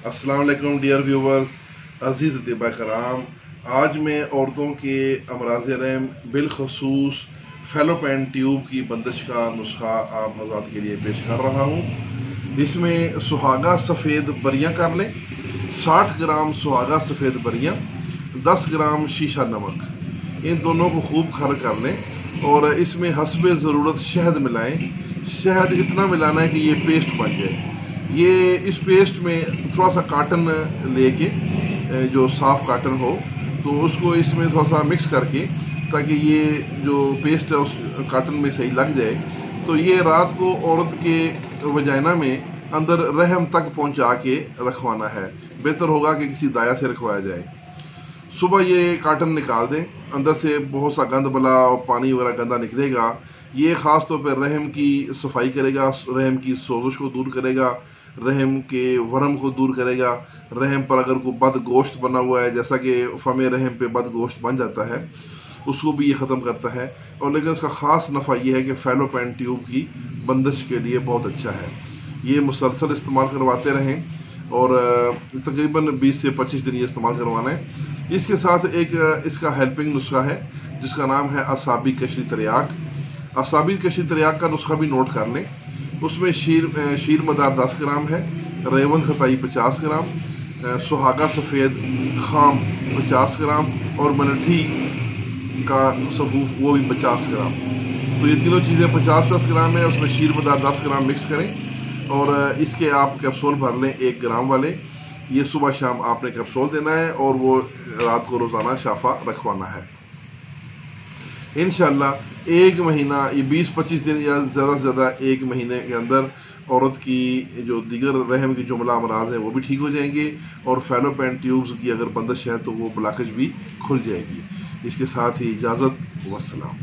अस्सलाम वालेकुम dear viewers, अज़ीज़ अतीबा कराम। आज मैं औरतों के अमराज़ रहम बिलखसूस फैलोपियन ट्यूब की बंदिश का नुस्खा आप हज़रात के लिए पेश कर रहा हूँ। इसमें सुहागा सफ़ेद बरियाँ कर लें, 60 ग्राम सुहागा सफ़ेद बरियाँ, 10 ग्राम शीशा नमक, इन दोनों को खूब खर कर लें और इसमें हस्बे ज़रूरत शहद मिलाएं। शहद इतना मिलाना है कि ये पेस्ट बन जाए। ये इस पेस्ट में थोड़ा सा काटन लेके, जो साफ़ काटन हो, तो उसको इसमें थोड़ा सा मिक्स करके, ताकि ये जो पेस्ट है उस काटन में सही लग जाए, तो ये रात को औरत के वजाइना में अंदर रहम तक पहुंचा के रखवाना है। बेहतर होगा कि किसी दाया से रखवाया जाए। सुबह ये काटन निकाल दें, अंदर से बहुत सा गंद बला और पानी वगैरह गंदा निकलेगा। ये ख़ास तौर पर रहम की सफाई करेगा, रहम की सोजिश को दूर करेगा, रहम के वरम को दूर करेगा। रहम पर अगर कोई बद गोश्त बना हुआ है, जैसा कि फमे रहम पे बद गोश्त बन जाता है, उसको भी ये ख़त्म करता है। और लेकिन इसका ख़ास नफ़ा ये है कि फैलोपियन ट्यूब की बंदिश के लिए बहुत अच्छा है। ये मुसलसल इस्तेमाल करवाते रहें और तकरीबन 20 से 25 दिन ये इस्तेमाल करवाना है। इसके साथ एक इसका हेल्पिंग नुस्खा है जिसका नाम है असाबी कशी तरियाक। असाबी कशी तरियाक का नुस्खा भी नोट कर लें। उसमें शीर मदार 10 ग्राम है, रेवन खताई 50 ग्राम, सुहागा सफ़ेद खाम 50 ग्राम और मलठी का सफूफ वो भी 50 ग्राम। तो ये तीनों चीज़ें 50-50 ग्राम है। उसमें शीर मदार 10 ग्राम मिक्स करें और इसके आप कैप्सूल भर लें 1 ग्राम वाले। ये सुबह शाम आपने कैप्सूल देना है और वो रात को रोज़ाना शाफा रखवाना है। इंशाल्लाह 1 महीना, ये 20-25 दिन या ज़्यादा से ज़्यादा 1 महीने के अंदर औरत की जो दीगर रहम की जुमला अमराज हैं वो भी ठीक हो जाएंगे और फैलोपियन ट्यूब्स की अगर बंदिश है तो वो ब्लॉकेज भी खुल जाएगी। इसके साथ ही इजाज़त, वस्सलाम।